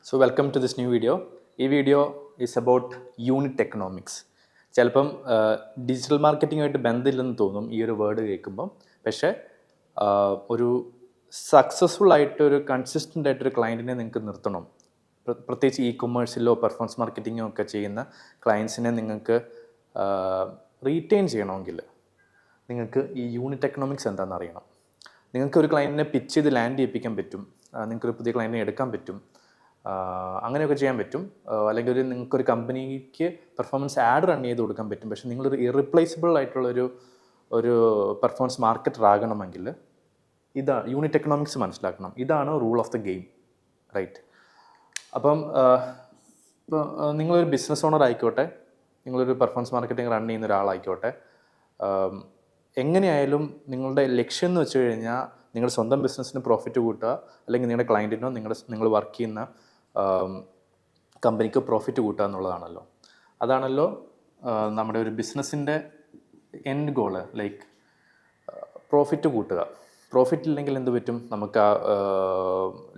So welcome to this new video. ഈ video is about unit economics. ചിലപ്പം digital മാർക്കറ്റിങ്ങുമായിട്ട് ബന്ധമില്ലെന്ന് തോന്നും ഈ ഒരു വേർഡ് കേൾക്കുമ്പം. പക്ഷേ ഒരു സക്സസ്ഫുൾ ആയിട്ടൊരു കൺസിസ്റ്റൻ്റ് ആയിട്ടൊരു ക്ലയൻറ്റിനെ നിങ്ങൾക്ക് നിർത്തണം. പ്രത്യേകിച്ച് ഇ കൊമേഴ്സിലോ പെർഫോമൻസ് മാർക്കറ്റിങ്ങോ ഒക്കെ ചെയ്യുന്ന ക്ലയൻസിനെ നിങ്ങൾക്ക് റീറ്റെയിൻ ചെയ്യണമെങ്കിൽ നിങ്ങൾക്ക് ഈ യൂണിറ്റ് എക്കണോമിക്സ് എന്താണെന്ന് അറിയണം. നിങ്ങൾക്ക് ഒരു ക്ലയൻറ്റിനെ പിച്ച് ചെയ്ത് ലാൻഡ് ചെയ്യിപ്പിക്കാൻ പറ്റും, നിങ്ങൾക്കൊരു പുതിയ ക്ലയൻറ്റിനെ എടുക്കാൻ പറ്റും, അങ്ങനെയൊക്കെ ചെയ്യാൻ പറ്റും. അല്ലെങ്കിൽ നിങ്ങൾക്കൊരു കമ്പനിക്ക് പെർഫോമൻസ് ആഡ് റൺ ചെയ്ത് കൊടുക്കാൻ പറ്റും. പക്ഷേ നിങ്ങളൊരു ഇറിപ്ലേസിബിൾ ആയിട്ടുള്ളൊരു പെർഫോമൻസ് മാർക്കറ്റർ ആകണമെങ്കിൽ ഇതാണ് യൂണിറ്റ് എക്കണോമിക്സ് മനസ്സിലാക്കണം. ഇതാണ് rule of the game, right? അപ്പം ഇപ്പോൾ നിങ്ങളൊരു ബിസിനസ് ഓണർ ആയിക്കോട്ടെ, നിങ്ങളൊരു പെർഫോമൻസ് മാർക്കറ്റിംഗ് റൺ ചെയ്യുന്ന ഒരാളായിക്കോട്ടെ, എങ്ങനെയായാലും നിങ്ങളുടെ ലക്ഷ്യം എന്ന് വെച്ച് കഴിഞ്ഞാൽ നിങ്ങളുടെ സ്വന്തം ബിസിനസ്സിന് പ്രോഫിറ്റ് കൂട്ടുക, അല്ലെങ്കിൽ നിങ്ങളുടെ ക്ലയൻറ്റിനോ നിങ്ങൾ വർക്ക് ചെയ്യുന്ന കമ്പനിക്ക് പ്രോഫിറ്റ് കൂട്ടുക എന്നുള്ളതാണല്ലോ. അതാണല്ലോ നമ്മുടെ ഒരു ബിസിനസ്സിൻ്റെ എൻഡ് ഗോള്. ലൈക്ക് പ്രോഫിറ്റ് കൂട്ടുക. പ്രോഫിറ്റ് ഇല്ലെങ്കിൽ എന്ത് പറ്റും? നമുക്ക് ആ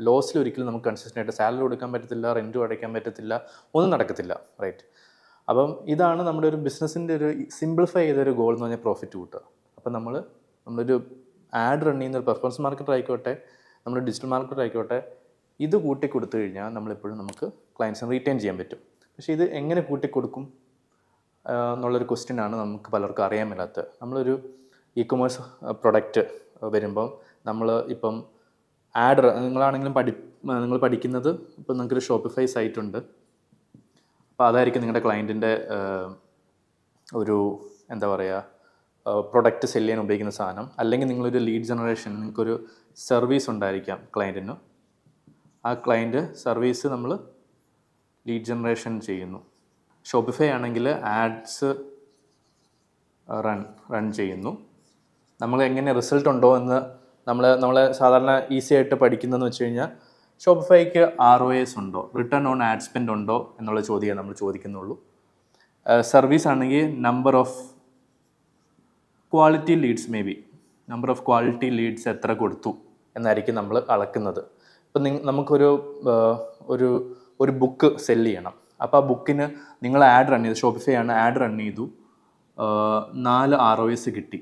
ലോസിൽ ഒരിക്കലും നമുക്ക് കൺസിസ്റ്റൻ്റ് ആയിട്ട് സാലറി കൊടുക്കാൻ പറ്റത്തില്ല, റെൻറ്റും അടയ്ക്കാൻ പറ്റത്തില്ല, ഒന്നും നടക്കത്തില്ല, റൈറ്റ്? അപ്പം ഇതാണ് നമ്മുടെ ഒരു ബിസിനസ്സിൻ്റെ ഒരു സിംപ്ലിഫൈ ചെയ്തൊരു ഗോൾ എന്ന് പറഞ്ഞാൽ പ്രോഫിറ്റ് കൂട്ടുക. അപ്പം നമ്മളൊരു ആഡ് റൺ ചെയ്യുന്ന ഒരു പെർഫോമൻസ് മാർക്കറ്റർ ആയിക്കോട്ടെ, നമ്മൾ ഡിജിറ്റൽ മാർക്കറ്റർ ആയിക്കോട്ടെ, ഇത് കൂട്ടി കൊടുത്തു കഴിഞ്ഞാൽ നമ്മളെപ്പോഴും നമുക്ക് ക്ലയൻസിനെ റീറ്റെയിൻ ചെയ്യാൻ പറ്റും. പക്ഷേ ഇത് എങ്ങനെ കൂട്ടിക്കൊടുക്കും എന്നുള്ളൊരു ക്വസ്റ്റ്യനാണ് നമുക്ക് പലർക്കും അറിയാൻ മേലാത്തത്. നമ്മളൊരു ഇ കൊമേഴ്സ് പ്രൊഡക്റ്റ് വരുമ്പം നമ്മൾ ഇപ്പം ആഡ് നിങ്ങളാണെങ്കിലും നിങ്ങൾ പഠിക്കുന്നത് ഇപ്പം നിങ്ങൾക്കൊരു ഷോപ്പിഫൈ സൈറ്റ് ഉണ്ട്. അപ്പോൾ അതായിരിക്കും നിങ്ങളുടെ ക്ലയൻറ്റിൻ്റെ ഒരു എന്താ പറയുക പ്രൊഡക്റ്റ് സെല് ചെയ്യാൻ ഉപയോഗിക്കുന്ന സാധനം. അല്ലെങ്കിൽ നിങ്ങളൊരു ലീഡ് ജനറേഷൻ, നിങ്ങൾക്കൊരു സർവീസ് ഉണ്ടായിരിക്കാം ക്ലയൻറ്റിന്. ആ ക്ലയൻറ്റ് സർവീസ് നമ്മൾ ലീഡ് ജനറേഷൻ ചെയ്യുന്നു. ഷോപ്പിഫൈ ആണെങ്കിൽ ആഡ്സ് റൺ ചെയ്യുന്നു. നമ്മൾ എങ്ങനെ റിസൾട്ട് ഉണ്ടോ എന്ന് നമ്മളെ സാധാരണ ഈസി ആയിട്ട് പഠിക്കുന്നതെന്ന് വെച്ച് കഴിഞ്ഞാൽ ഷോപ്പിഫൈക്ക് ROAS ഉണ്ടോ, റിട്ടേൺ ഓൺ ആഡ് സ്പെൻഡ് ഉണ്ടോ എന്നുള്ള ചോദ്യമേ നമ്മൾ ചോദിക്കുന്നുള്ളൂ. സർവീസ് ആണെങ്കിൽ number of quality leads, number of quality leads എത്ര കൊടുത്തു എന്നായിരിക്കും നമ്മൾ അളക്കുന്നത്. ഇപ്പം നമുക്കൊരു ഒരു ബുക്ക് സെല് ചെയ്യണം. അപ്പോൾ ആ ബുക്കിന് നിങ്ങൾ ആഡ് റൺ ചെയ്തു, ഷോപ്പിഫൈ ആണ്, ആഡ് റൺ ചെയ്തു, 4 ROAS കിട്ടി.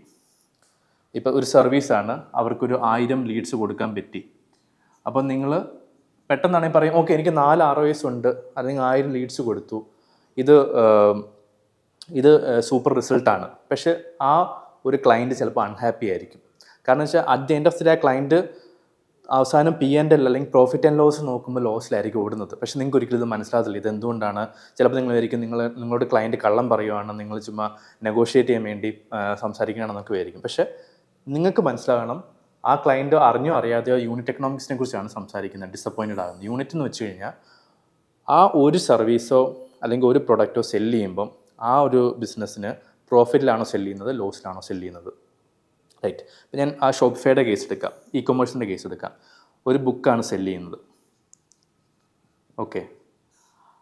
ഇപ്പോൾ ഒരു സർവീസാണ്, അവർക്കൊരു 1000 ലീഡ്സ് കൊടുക്കാൻ പറ്റി. അപ്പം നിങ്ങൾ പെട്ടെന്നാണെങ്കിൽ പറയും, ഓക്കെ എനിക്ക് 4 ROAS ഉണ്ട്, അല്ലെങ്കിൽ 1000 ലീഡ്സ് കൊടുത്തു, ഇത് സൂപ്പർ റിസൾട്ടാണ്. പക്ഷെ ആ ഒരു ക്ലയൻറ്റ് ചിലപ്പോൾ അൺഹാപ്പി ആയിരിക്കും. കാരണം വെച്ചാൽ at the end of the day client അവസാനം P&L അല്ലെങ്കിൽ പ്രോഫിറ്റ് ആൻഡ് ലോസ് നോക്കുമ്പോൾ ലോസിലായിരിക്കും ഓടുന്നത്. പക്ഷേ നിങ്ങൾക്ക് ഒരിക്കലും ഇത് മനസ്സിലാകത്തില്ല. ഇത് എന്തുകൊണ്ടാണ്? ചിലപ്പോൾ നിങ്ങളോട് ക്ലയൻറ്റ് കള്ളം പറയുവാണ്, നിങ്ങൾ ചുമ്മാ നെഗോഷിയേറ്റ് ചെയ്യാൻ വേണ്ടി സംസാരിക്കുകയാണെന്നൊക്കെ ആയിരിക്കും. പക്ഷേ നിങ്ങൾക്ക് മനസ്സിലാകണം, ആ ക്ലയൻറ്റ് അറിഞ്ഞോ അറിയാതെയോ യൂണിറ്റ് എക്കണോമിക്സിനെ കുറിച്ചാണ് സംസാരിക്കുന്നത്, ഡിസപ്പോയിൻറ്റഡ് ആകുന്നത്. യൂണിറ്റ് എന്ന് വെച്ച് കഴിഞ്ഞാൽ ആ ഒരു സർവീസോ അല്ലെങ്കിൽ ഒരു പ്രൊഡക്റ്റോ സെല്ല് ചെയ്യുമ്പം ആ ഒരു ബിസിനസ്സിന് പ്രോഫിറ്റിലാണോ സെല്ല് ചെയ്യുന്നത്, ലോസിലാണോ സെല്ല് ചെയ്യുന്നത്, റൈറ്റ്? ഇപ്പം ഞാൻ ആ ഷോപ്പിഫൈയുടെ കേസ് എടുക്കാം, ഇ കൊമേഴ്സിൻ്റെ കേസ് എടുക്കാം. ഒരു ബുക്കാണ് സെല്ല് ചെയ്യുന്നത്. ഓക്കെ,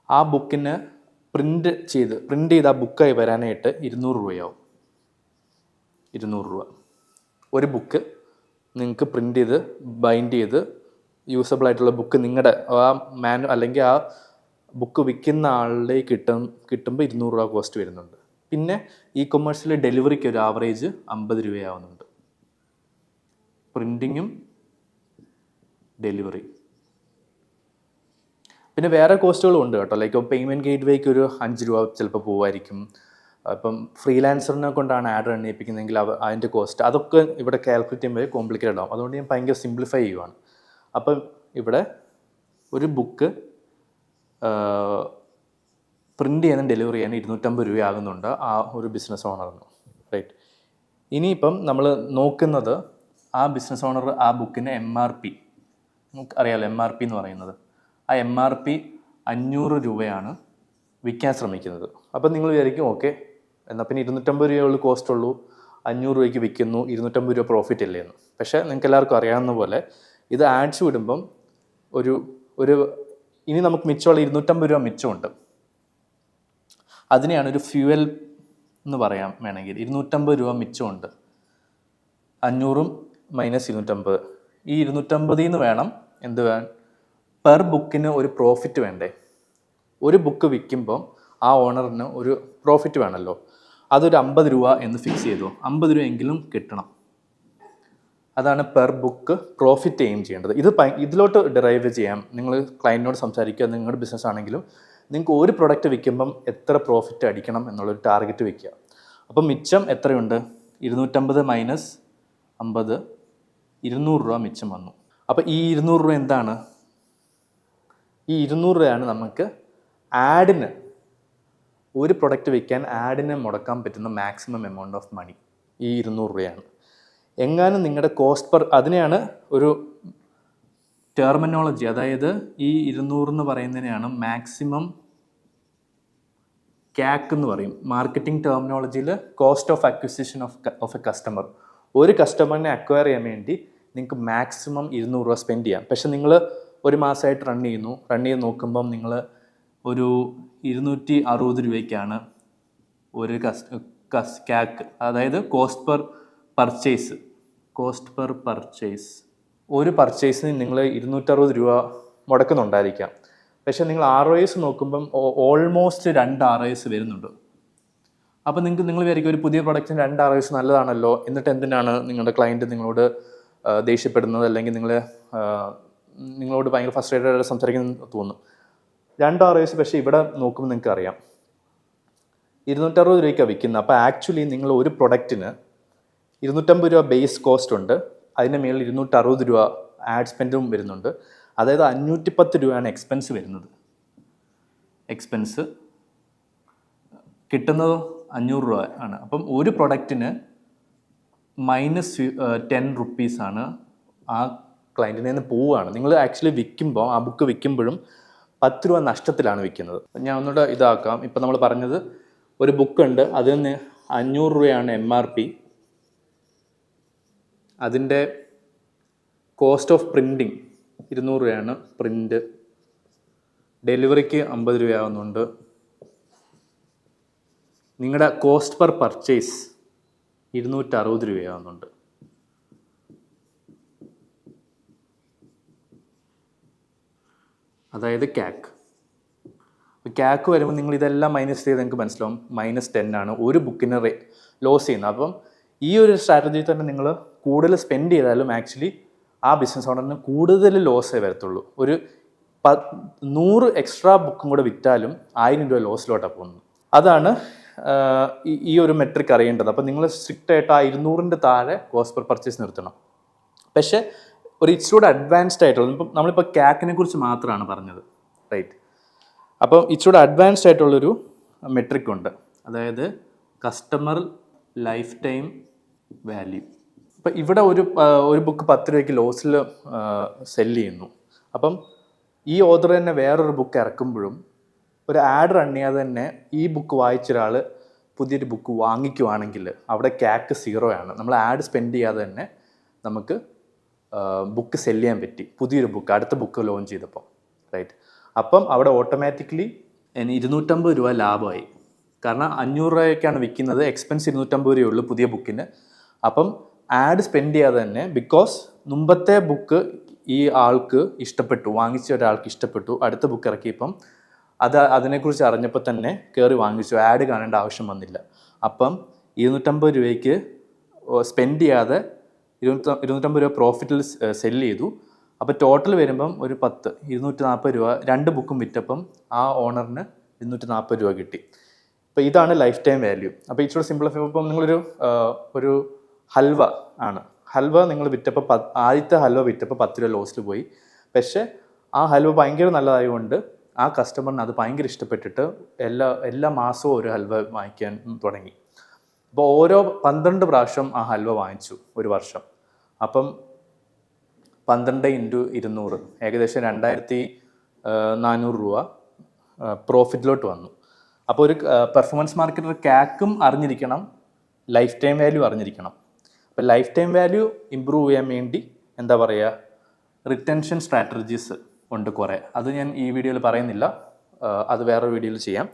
ആ ബുക്കിന് പ്രിൻ്റ് ചെയ്ത് ആ ബുക്കായി വരാനായിട്ട് 200 രൂപയാവും. 200 രൂപ. ഒരു ബുക്ക് നിങ്ങൾക്ക് പ്രിൻ്റ് ചെയ്ത് ബൈൻഡ് ചെയ്ത് യൂസബിൾ ആയിട്ടുള്ള ബുക്ക് നിങ്ങളുടെ ആ അല്ലെങ്കിൽ ആ ബുക്ക് വിൽക്കുന്ന ആളിലേക്ക് കിട്ടുമ്പോൾ 200 രൂപ കോസ്റ്റ് വരുന്നുണ്ട്. പിന്നെ ഇ കൊമേഴ്സിൽ ഡെലിവറിക്ക് ഒരു ആവറേജ് 50 രൂപയാവുന്നുണ്ട്. പ്രിൻറ്റിങ്ങും ഡെലിവറി. പിന്നെ വേറെ കോസ്റ്റുകളും ഉണ്ട് കേട്ടോ. ലൈക്ക് പേയ്മെൻറ്റ് ഗേറ്റ് വേക്ക് ഒരു 5 രൂപ ചിലപ്പോൾ പോവായിരിക്കും. ഇപ്പം ഫ്രീലാൻസറിനെ കൊണ്ടാണ് ആഡ് റൺ ചെയ്യിപ്പിക്കുന്നതെങ്കിൽ അതിൻ്റെ കോസ്റ്റ് അതൊക്കെ ഇവിടെ കാൽക്കുലേറ്റ് ചെയ്യുമ്പോൾ കോംപ്ലിക്കേറ്റഡ് ആവും. അതുകൊണ്ട് ഞാൻ ഭയങ്കര സിംപ്ലിഫൈ ചെയ്യുവാണ്. അപ്പം ഇവിടെ ഒരു ബുക്ക് പ്രിൻ്റ് ചെയ്യാനും ഡെലിവറി ചെയ്യാനും 250 രൂപ ആകുന്നുണ്ട് ആ ഒരു ബിസിനസ് ഓണറിന്, റൈറ്റ്? ഇനിയിപ്പം നമ്മൾ നോക്കുന്നത് ആ ബിസിനസ് ഓണർ ആ ബുക്കിൻ്റെ MRP, നമുക്ക് അറിയാമല്ലോ MRP എന്ന് പറയുന്നത്. ആ MRP 500 രൂപയാണ് വിൽക്കാൻ ശ്രമിക്കുന്നത്. അപ്പം നിങ്ങൾ വിചാരിക്കും, ഓക്കെ എന്നാൽ പിന്നെ 250 രൂപയുള്ള കോസ്റ്റ് ഉള്ളൂ, 500 രൂപയ്ക്ക് വിൽക്കുന്നു, 250 രൂപ പ്രോഫിറ്റ് അല്ലേ എന്ന്. പക്ഷേ നിങ്ങൾക്ക് എല്ലാവർക്കും അറിയാവുന്ന പോലെ ഇത് ആഡ്സ് വിടുമ്പം ഇനി നമുക്ക് മിച്ചമുള്ള 250 രൂപ മിച്ചമുണ്ട്. അതിനെയാണ് ഒരു ഫ്യൂവൽ എന്ന് പറയാം വേണമെങ്കിൽ. 250 രൂപ മിച്ചമുണ്ട്. 500 - 250. ഈ 250 നിന്ന് വേണം പെർ ബുക്കിന് ഒരു പ്രോഫിറ്റ് വേണ്ടേ? ഒരു ബുക്ക് വിൽക്കുമ്പം ആ ഓണറിന് ഒരു പ്രോഫിറ്റ് വേണമല്ലോ. അതൊരു 50 രൂപ എന്ന് ഫിക്സ് ചെയ്തു. 50 രൂപ എങ്കിലും കിട്ടണം. അതാണ് പെർ ബുക്ക് പ്രോഫിറ്റ് എയിം ചെയ്യേണ്ടത്. ഇതിലോട്ട് ഡിറൈവ് ചെയ്യാം. നിങ്ങൾ ക്ലയൻറ്റിനോട് സംസാരിക്കുക, നിങ്ങളുടെ ബിസിനസ് ആണെങ്കിലും നിങ്ങൾക്ക് ഒരു പ്രൊഡക്റ്റ് വിൽക്കുമ്പം എത്ര പ്രോഫിറ്റ് അടിക്കണം എന്നുള്ളൊരു ടാർഗറ്റ് വയ്ക്കുക. അപ്പം മിച്ചം എത്രയുണ്ട്? 250 മൈനസ് 50, 200 രൂപ മിച്ചം വന്നു. അപ്പോൾ ഈ 200 രൂപ എന്താണ്? ഈ 200 രൂപയാണ് നമുക്ക് ആഡിന്, ഒരു പ്രൊഡക്റ്റ് വിൽക്കാൻ ആഡിന് മുടക്കാൻ പറ്റുന്ന മാക്സിമം എമൗണ്ട് ഓഫ് മണി. ഈ 200 രൂപയാണ്. എങ്ങാനും നിങ്ങളുടെ കോസ്റ്റ് അതിനെയാണ് ഒരു ടെർമിനോളജി, അതായത് ഈ 200 എന്ന് പറയുന്നതിനെയാണ് മാക്സിമം ക്യാക്ക് എന്ന് പറയും. മാർക്കറ്റിംഗ് ടെർമിനോളജിയിൽ cost of acquisition of a customer. ഒരു കസ്റ്റമറിനെ അക്വയർ ചെയ്യാൻ വേണ്ടി നിങ്ങൾക്ക് മാക്സിമം 200 രൂപ സ്പെൻഡ് ചെയ്യാം. പക്ഷെ നിങ്ങൾ ഒരു മാസമായിട്ട് റൺ ചെയ്ത് നോക്കുമ്പം നിങ്ങൾ ഒരു 260 രൂപയ്ക്കാണ് ഒരു ക്യാക്ക്, അതായത് കോസ്റ്റ് പെർ പർച്ചേസ്. ഒരു പർച്ചേസിന് നിങ്ങൾ 260 രൂപ മുടക്കുന്നുണ്ടായിരിക്കാം. പക്ഷേ നിങ്ങൾ ROIs നോക്കുമ്പം ഓൾമോസ്റ്റ് 2 ROIs വരുന്നുണ്ട്. അപ്പോൾ നിങ്ങൾ വിചാരിക്കും ഒരു പുതിയ പ്രൊഡക്റ്റിന് 2 ROIs നല്ലതാണല്ലോ, എന്നിട്ട് എന്തിനാണ് നിങ്ങളുടെ ക്ലയൻറ്റ് നിങ്ങളോട് ദേഷ്യപ്പെടുന്നത്, അല്ലെങ്കിൽ നിങ്ങളോട് ഭയങ്കര ഫ്രസ്ട്രേറ്റഡ് സംസാരിക്കുന്നത് തോന്നും. 2 ROIs പക്ഷേ ഇവിടെ നോക്കുമ്പോൾ നിങ്ങൾക്ക് അറിയാം 260 രൂപയ്ക്കാണ് വിൽക്കുന്നത്. അപ്പോൾ ആക്ച്വലി നിങ്ങൾ ഒരു പ്രൊഡക്റ്റിന് 250 രൂപ ബേസ് കോസ്റ്റ് ഉണ്ട്, അതിൻ്റെ മേളിൽ 260 രൂപ ആഡ് സ്പെൻഡും വരുന്നുണ്ട്. അതായത് 510 രൂപയാണ് എക്സ്പെൻസ് വരുന്നത്. എക്സ്പെൻസ് കിട്ടുന്നത് 500 രൂപ ആണ്. അപ്പം ഒരു പ്രൊഡക്റ്റിന് -10 റുപ്പീസാണ് ആ ക്ലയൻറ്റിനെ നിന്ന് പോവുകയാണ്. നിങ്ങൾ ആക്ച്വലി വിൽക്കുമ്പോൾ, ആ ബുക്ക് വിൽക്കുമ്പോഴും 10 രൂപ നഷ്ടത്തിലാണ് വിൽക്കുന്നത്. ഞാൻ ഒന്നുകൂടെ ഇതാക്കാം. ഇപ്പം നമ്മൾ പറഞ്ഞത് ഒരു ബുക്കുണ്ട്, അതിന് 500 രൂപയാണ് MRP. അതിൻ്റെ കോസ്റ്റ് ഓഫ് പ്രിൻറ്റിങ് 200 രൂപയാണ് പ്രിൻ്റ്. ഡെലിവറിക്ക് 50 രൂപയാവുന്നുണ്ട്. നിങ്ങളുടെ കോസ്റ്റ് പെർ പർച്ചേസ് 260 രൂപയാവുന്നുണ്ട്. അതായത് ക്യാക്ക് വരുമ്പോൾ നിങ്ങൾ ഇതെല്ലാം മൈനസ് ചെയ്ത് നിങ്ങൾക്ക് മനസ്സിലാവും -10 ആണ് ഒരു ബുക്കിന് ലോസ് ചെയ്യുന്നത്. അപ്പം ഈ ഒരു സ്ട്രാറ്റജി തന്നെ നിങ്ങൾ കൂടുതൽ സ്പെൻഡ് ചെയ്താലും ആക്ച്വലി ആ ബിസിനസ് ഓണറിന് കൂടുതൽ ലോസേ വരത്തുള്ളൂ. ഒരു 100 എക്സ്ട്രാ ബുക്കും കൂടെ വിറ്റാലും 1000 രൂപ ലോസിലോട്ടാണ് പോകുന്നത്. അതാണ് ഈ ഒരു മെട്രിക് അറിയേണ്ടത്. അപ്പോൾ നിങ്ങൾ സ്ട്രിക്റ്റ് ആയിട്ട് ആ 200ൻ്റെ താഴെ കോസ്റ്റ് പെർ പർച്ചേസ് നിർത്തണം. പക്ഷേ ഒരു ഇച്ചിരൂടെ അഡ്വാൻസ്ഡ് ആയിട്ടുള്ളത്, ഇപ്പം നമ്മളിപ്പോൾ ക്യാക്കിനെ കുറിച്ച് മാത്രമാണ് പറഞ്ഞത്, റൈറ്റ്? അപ്പം ഇച്ചിരൂടെ അഡ്വാൻസ്ഡ് ആയിട്ടുള്ളൊരു മെട്രിക് ഉണ്ട്, അതായത് കസ്റ്റമർ ലൈഫ് ടൈം വാല്യൂ. ഇപ്പം ഇവിടെ ഒരു ബുക്ക് 10 രൂപയ്ക്ക് ലോസിൽ സെല്ല് ചെയ്യുന്നു. അപ്പം ഈ ഓതർ തന്നെ വേറൊരു ബുക്ക് ഇറക്കുമ്പോഴും ഒരു ആഡ് റൺ ചെയ്യാതെ തന്നെ ഈ ബുക്ക് വായിച്ച ഒരാൾ പുതിയൊരു ബുക്ക് വാങ്ങിക്കുവാണെങ്കിൽ അവിടെ ക്യാക്ക് 0 ആണ്. നമ്മൾ ആഡ് സ്പെൻഡ് ചെയ്യാതെ തന്നെ നമുക്ക് ബുക്ക് സെല്ല് ചെയ്യാൻ പറ്റി, പുതിയൊരു ബുക്ക്, അടുത്ത ബുക്ക് ലോഞ്ച് ചെയ്തപ്പോൾ, റൈറ്റ്? അപ്പം അവിടെ ഓട്ടോമാറ്റിക്കലി 250 രൂപ ലാഭമായി. കാരണം 500 രൂപയ്ക്കാണ് വിൽക്കുന്നത്, എക്സ്പെൻസ് 250 രൂപയുള്ളൂ പുതിയ ബുക്കിന്. അപ്പം ആഡ് സ്പെൻഡ് ചെയ്യാതെ തന്നെ, ബിക്കോസ് മുമ്പത്തെ ബുക്ക് ഈ ആൾക്ക് ഇഷ്ടപ്പെട്ടു, വാങ്ങിച്ച ഒരാൾക്ക് ഇഷ്ടപ്പെട്ടു, അടുത്ത ബുക്ക് ഇറക്കിയപ്പം അതിനെക്കുറിച്ച് അറിഞ്ഞപ്പോൾ തന്നെ കയറി വാങ്ങിച്ചു, ആഡ് കാണേണ്ട ആവശ്യം വന്നില്ല. അപ്പം 250 രൂപയ്ക്ക് സ്പെൻഡ് ചെയ്യാതെ 250 രൂപ പ്രോഫിറ്റിൽ സെല്ല് ചെയ്തു. അപ്പോൾ ടോട്ടൽ വരുമ്പം ഒരു 240 രൂപ 2 ബുക്കും വിറ്റപ്പം ആ ഓണറിന് 240 രൂപ കിട്ടി. അപ്പോൾ ഇതാണ് ലൈഫ് ടൈം വാല്യൂ. അപ്പോൾ ഇച്ചിരി സിംപ്ലിഫൈ. ഇപ്പം നിങ്ങളൊരു ഹൽവ ആണ്, ഹൽവ നിങ്ങൾ വിറ്റപ്പോൾ ആദ്യത്തെ ഹൽവ വിറ്റപ്പോൾ 10 രൂപ ലോസിൽ പോയി. പക്ഷേ ആ ഹൽവ ഭയങ്കര നല്ലതായതുകൊണ്ട് ആ കസ്റ്റമറിന് അത് ഭയങ്കര ഇഷ്ടപ്പെട്ടിട്ട് എല്ലാ മാസവും ഒരു ഹൽവ വാങ്ങിക്കാൻ തുടങ്ങി. അപ്പോൾ ഓരോ 12 പ്രാവശ്യം ആ ഹൽവ വാങ്ങിച്ചു ഒരു വർഷം. അപ്പം 12 × 200 ഏകദേശം 2400 രൂപ പ്രോഫിറ്റിലോട്ട് വന്നു. അപ്പോൾ ഒരു പെർഫോമൻസ് മാർക്കറ്റർ ക്യാക്കും അറിഞ്ഞിരിക്കണം, ലൈഫ് ടൈം വാല്യൂ അറിഞ്ഞിരിക്കണം. അപ്പോൾ ലൈഫ് ടൈം വാല്യൂ ഇമ്പ്രൂവ് ചെയ്യാൻ വേണ്ടി എന്താ പറയുക, റിട്ടൻഷൻ സ്ട്രാറ്റജീസ് ഉണ്ട് കുറേ. അത് ഞാൻ ഈ വീഡിയോയിൽ പറയുന്നില്ല, അത് വേറൊരു വീഡിയോയിൽ ചെയ്യാം.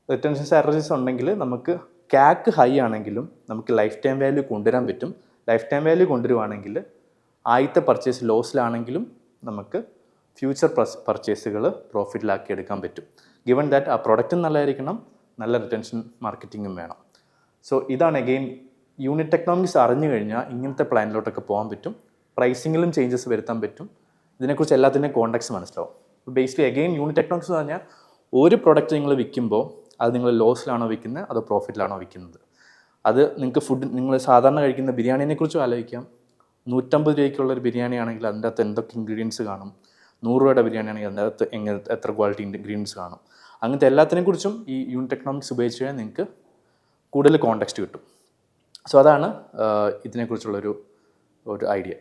റിട്ടൻഷൻ സ്ട്രാറ്റജീസ് ഉണ്ടെങ്കിൽ നമുക്ക് ക്യാക്ക് ഹൈ ആണെങ്കിലും നമുക്ക് ലൈഫ് ടൈം വാല്യൂ കൊണ്ടുവരാൻ പറ്റും. ലൈഫ് ടൈം വാല്യൂ കൊണ്ടുവരുവാണെങ്കിൽ ആദ്യത്തെ പർച്ചേസ് ലോസിലാണെങ്കിലും നമുക്ക് ഫ്യൂച്ചർ പർച്ചേസുകൾ പ്രോഫിറ്റിലാക്കി എടുക്കാൻ പറ്റും. ഗിവൺ ദാറ്റ് ആ പ്രൊഡക്റ്റും നല്ലതായിരിക്കണം, നല്ല റിട്ടൻഷൻ മാർക്കറ്റിങ്ങും വേണം. സോ ഇതാണ് അഗെയിൻ യൂണിറ്റ് എക്കണോമിക്സ് അറിഞ്ഞു കഴിഞ്ഞാൽ ഇങ്ങനത്തെ പ്ലാനിലോട്ടൊക്കെ പോകാൻ പറ്റും. പ്രൈസിങ്ങിലും ചേഞ്ചസ് വരുത്താൻ പറ്റും. ഇതിനെക്കുറിച്ച് എല്ലാത്തിൻ്റെയും കോണ്ടാക്ട്സ് മനസ്സിലാവും. ബേസിക്കലി അഗെയിൻ യൂണിറ്റ് എക്കണോമിക്സ് എന്ന് പറഞ്ഞാൽ ഒരു പ്രൊഡക്റ്റ് നിങ്ങൾ വിൽക്കുമ്പോൾ അത് നിങ്ങൾ ലോസിലാണോ വിൽക്കുന്നത് അതോ പ്രോഫിറ്റിലാണോ വിൽക്കുന്നത്. അത് നിങ്ങൾക്ക് നിങ്ങൾ സാധാരണ കഴിക്കുന്ന ബിരിയാണിനെ കുറിച്ചും ആലോചിക്കാം. 150 രൂപയ്ക്കുള്ളൊരു ബിരിയാണി ആണെങ്കിൽ അതിൻ്റെ അകത്ത് എന്തൊക്കെ ഇൻഗ്രീഡിയൻസ് കാണും, 100 രൂപയുടെ ബിരിയാണി ആണെങ്കിൽ അതിൻ്റെ അകത്ത് എത്ര ക്വാളിറ്റി ഇൻഗ്രീഡിയൻസ് കാണും. അങ്ങനത്തെ എല്ലാത്തിനെക്കുറിച്ചും ഈ യൂണിറ്റ് എക്കണോമിക്സ് ഉപയോഗിച്ച് കഴിഞ്ഞാൽ നിങ്ങൾക്ക് കൂടുതൽ കോണ്ടെക്സ്റ്റ് കിട്ടും. സോ അതാണ് ഇതിനെക്കുറിച്ചുള്ളൊരു ഐഡിയ.